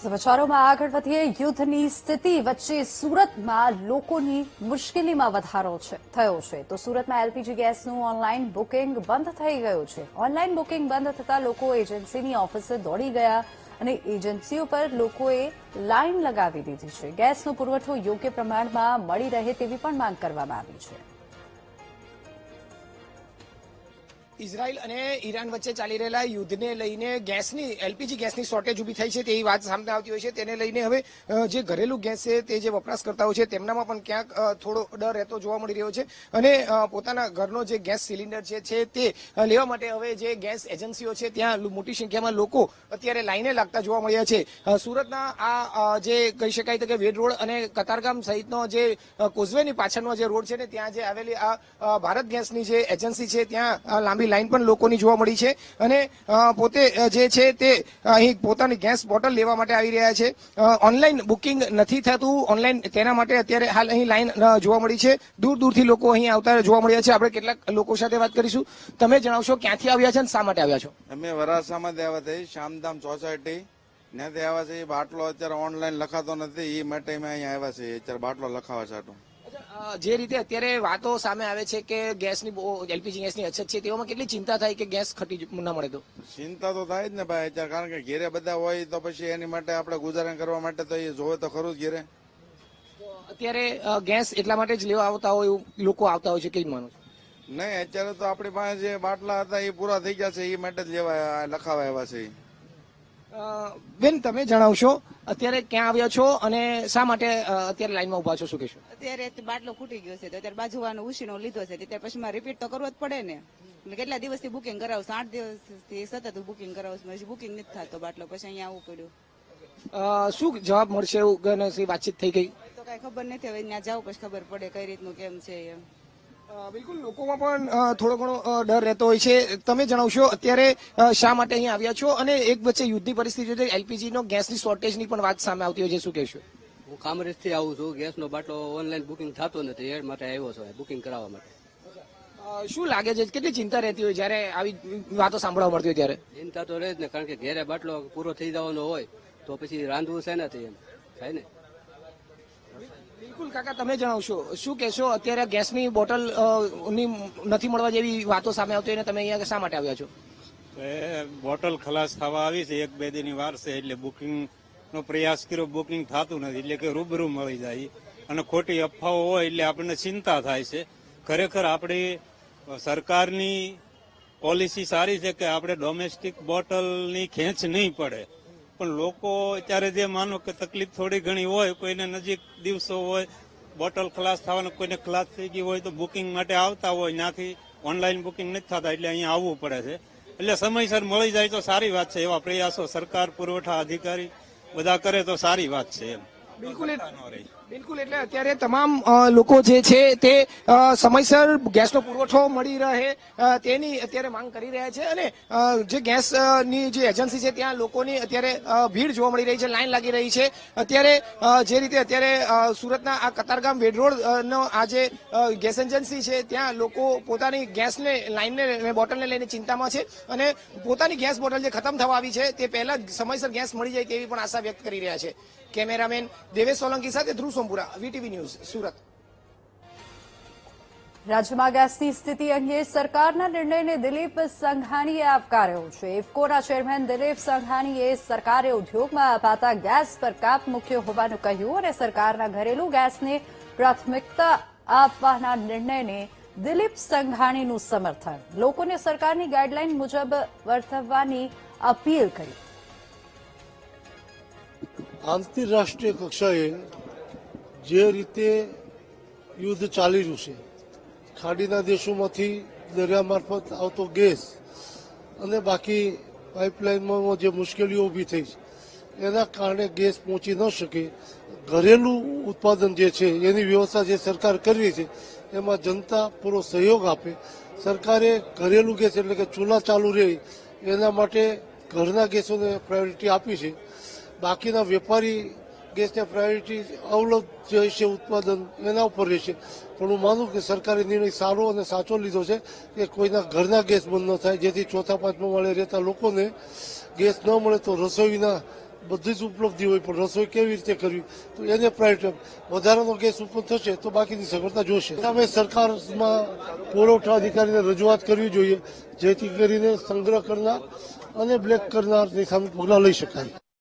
સમાચારોમાં આગળ વધીએ યુદ્ધની સ્થિતિ વચ્ચે સુરતમાં લોકોની મુશ્કેલીમાં વધારો થયો છે તો સુરતમાં એલપીજી ગેસનું ઓનલાઈન બુકિંગ બંધ થઈ ગયું છે। ઓનલાઈન બુકિંગ બંધ થતા લોકો એજન્સીની ઓફિસે દોડી ગયા અને એજન્સીઓ પર લોકોએ લાઈન લગાવી દીધી છે। ગેસનો પુરવઠો યોગ્ય પ્રમાણમાં મળી રહે તેવી પણ માંગ કરવામાં આવી છે। ઇઝરાયલ અને ઈરાન વચ્ચે ચાલી રહેલા યુદ્ધને લઈને એલપીજી ગેસની શોર્ટેજ ઊભી થઈ છે તેવી વાત સામે આવતી હોય છે। તેને લઈને હવે જે ઘરેલું ગેસ છે તે જે વપરાશકર્તાઓ છે તેમનામાં પણ ક્યાંક થોડો ડર રહેતો જોવા મળી રહ્યો છે અને પોતાના ઘરનો જે ગેસ સિલિન્ડર છે તે લેવા માટે હવે જે ગેસ એજન્સીઓ છે ત્યાં મોટી સંખ્યામાં લોકો અત્યારે લાઈને લાગતા જોવા મળ્યા છે। સુરતના આ જે કહી શકાય કે વેડ રોડ અને કતારગામ સહિતનો જે કોઝવેની પાછળનો જે રોડ છે ને ત્યાં જે આવેલી આ ભારત ગેસની જે એજન્સી છે ત્યાં લાંબી લાઈન પણ લોકોની જોવા મળી છે અને પોતે જે છે તે અહીં પોતાની ગેસ બોટલ લેવા માટે આવી રહ્યા છે। ઓનલાઈન બુકિંગ નથી થતું ઓનલાઈન તેના માટે અત્યારે હાલ અહીં લાઈન જોવા મળી છે। દૂર દૂરથી લોકો અહીં આવતા જોવા મળ્યા છે। આપણે કેટલાક લોકો સાથે વાત કરીશું। તમે જણાવશો ક્યાંથી આવ્યા છે અને શા માટે આવ્યા છો? અમે વરાછામાંથી આવ્યા હતા, શામધામ સોસાયટી ત્યાંથી આવ્યા છે। બાટલો અત્યારે ઓનલાઈન લખાતો નથી એ માટે અમે અહીંયા આવ્યા છે અત્યારે બાટલો લખાવા છાટું। જે રીતે અત્યારે વાતો સામે આવે છે કે ગેસની એલપીજી ગેસની અછત છે તેઓમાં કેટલી ચિંતા થાય કે ગેસ ખટી ના મળે તો? ચિંતા તો થાય જ ને ભાઈ અત્યારે, કારણ કે ઘેરે બધા હોય તો પછી એની માટે આપણે ગુજારણ કરવા માટે તો એ જોવે તો ખરું જ ઘેરે। અત્યારે ગેસ એટલા માટે જ લેવા આવતા હોય એવું લોકો આવતા હોય છે કે માનો છો? નહીં, અત્યારે તો આપણી પાસે જે બાટલા હતા એ પૂરા થઈ ગયા છે એ માટે જ લેવા લખાવા આવ્યા છે। બેન તમે જણાવશો અત્યારે ક્યાં આવ્યા છો અને શા માટે અત્યારે લાઈનમાં ઉભા છો, શું કહેશો? અત્યારે બાટલો ખૂટી ગયો છે તો અત્યારે બાજુવાનો ઉશીનો લીધો છે ત્યારે પછી મારે રિપીટ તો કરવો જ પડે ને। કેટલા દિવસથી બુકિંગ કરાવું છું, 8 દિવસથી સતત બુકિંગ કરાવું છું, હજી બુકિંગ નથી થતો બાટલો, પછી અહીંયા આવવું પડ્યું। શું જવાબ મળશે એવું વાતચીત થઈ ગઈ? તો કઈ ખબર નથી, હવે ત્યાં જાવ પછી ખબર પડે કઈ રીતનું કેમ છે એમ। બિલકુલ લોકોમાં પણ થોડો ઘણો ડર રહેતો હોય છે। તમે જણાવશો અત્યારે શા માટે અહીંયા આવ્યા છો અને એક વચ્ચે યુદ્ધની પરિસ્થિતિ છે, એલપીજી નો ગેસની શોર્ટેજની પણ વાત સામે આવતી હોય છે, શું કહેશો? હું કામરેજથી આવું છું, ગેસનો બાટલો ઓનલાઈન બુકિંગ થતો નથી એ માટે આવ્યો છું બુકિંગ કરાવવા માટે। શું લાગે છે કેટલી ચિંતા રહેતી હોય જયારે આવી વાતો સાંભળવા મળતી હોય ત્યારે? ચિંતા તો રહે જ ને, કારણ કે ઘેરે બાટલો પૂરો થઈ જવાનો હોય તો પછી રાંધવું છે નથી એમ થાય ને। બિલકુલ કાકા તમે જણાવશો શું કહેશો? અત્યારે ગેસની બોટલ ની નથી મળવા જેવી વાતો સામે આવતી હોય ને તમે અહીંયા શા માટે આવ્યા છો? બોટલ ખલાસ થવા આવી છે, 1-2 દિનની વાર છે એટલે બુકિંગ નો પ્રયાસ કર્યો, બુકિંગ થતું નથી એટલે કે રૂબરૂ મળી જાય અને ખોટી અફવાઓ હોય એટલે આપણને ચિંતા થાય છે। ખરેખર આપણી સરકારની પોલિસી સારી છે કે આપણે ડોમેસ્ટિક બોટલની ખેંચ નહીં પડે, પણ લોકો અત્યારે જે માનો કે તકલીફ થોડી ઘણી હોય, કોઈને નજીક દિવસો હોય, બોટલ ખલાસ થવાનો, કોઈને ખલાસ થઈ ગઈ હોય તો બુકિંગ માટે આવતા હોય, ત્યાંથી ઓનલાઈન બુકિંગ નથી થતા એટલે અહીંયા આવવું પડે છે। એટલે સમયસર મળી જાય તો સારી વાત છે, એવા પ્રયાસો સરકાર પુરવઠા અધિકારી બધા કરે તો સારી વાત છે એમ। બિલકુલ એટલે અત્યારે તમામ લોકો જે છે તે સમયસર ગેસનો પુરવઠો મળી રહે તેની અત્યારે માંગ કરી રહ્યા છે અને જે ગેસની જે એજન્સી છે ત્યાં લોકોની અત્યારે ભીડ જોવા મળી રહી છે, લાઈન લાગી રહી છે। અત્યારે જે રીતે અત્યારે સુરતના આ કતારગામ વેડ રોડ નો આ જે ગેસ એજન્સી છે ત્યાં લોકો પોતાની ગેસને લાઈનને બોટલને લઈને ચિંતામાં છે અને પોતાની ગેસ બોટલ જે ખતમ થવા આવી છે તે પહેલા સમયસર ગેસ મળી જાય તેવી પણ આશા વ્યક્ત કરી રહ્યા છે। કેમેરામેન દેવેશ સોલંકી સાથે ધ્રુવ સોમપુરા, વીટીવી ન્યૂઝ, સુરત। રાજ્યમાં ગેસની સ્થિતિ અંગે સરકારના નિર્ણયને દિલીપ સંઘાણીએ આવકાર્યો છે। ઇફકોના ચેરમેન દિલીપ સંઘાણીએ સરકારે ઉદ્યોગમાં અપાતા ગેસ પર કાપ મૂક્યો હોવાનું કહ્યું અને સરકારના ઘરેલું ગેસને પ્રાથમિકતા આપવાના નિર્ણયને દિલીપ સંઘાણીનું સમર્થન, લોકોને સરકારની ગાઈડલાઈન મુજબ વર્તવવાની અપીલ કરી। આંતરરાષ્ટ્રીય કક્ષાએ જે રીતે યુદ્ધ ચાલી રહ્યું છે, ખાડીના દેશોમાંથી દરિયા મારફત આવતો ગેસ અને બાકી પાઇપલાઇનમાં જે મુશ્કેલીઓ ઊભી થઈ છે એના કારણે ગેસ પહોંચી ન શકે, ઘરેલું ઉત્પાદન જે છે એની વ્યવસ્થા જે સરકાર કરી છે એમાં જનતા પૂરો સહયોગ આપે। સરકારે ઘરેલું ગેસ એટલે કે ચૂલા ચાલુ રહે એના માટે ઘરના ગેસોને પ્રાયોરિટી આપી છે, બાકીના વેપારી ગેસને પ્રાયોરિટી અવલંબ જે છે ઉત્પાદન એના ઉપર રહેશે। પણ હું માનું કે સરકારે નિર્ણય સારો અને સાચો લીધો છે કે કોઈના ઘરના ગેસ બંધ ન થાય, જેથી ચોથા પાંચમા માળે રહેતા લોકોને ગેસ ન મળે તો રસોઈના બધી જ ઉપલબ્ધિ હોય પણ રસોઈ કેવી રીતે કરવી તો એને પ્રાયોરિટી વધારાનો ગેસ ઉત્પન્ન થશે તો બાકીની સગવડતા જોશે સામે સરકારમાં પુરવઠા અધિકારીને રજૂઆત કરવી જોઈએ જેથી કરીને સંગ્રહ કરનાર અને બ્લેક કરનારની સામે પગલાં લઈ શકાય.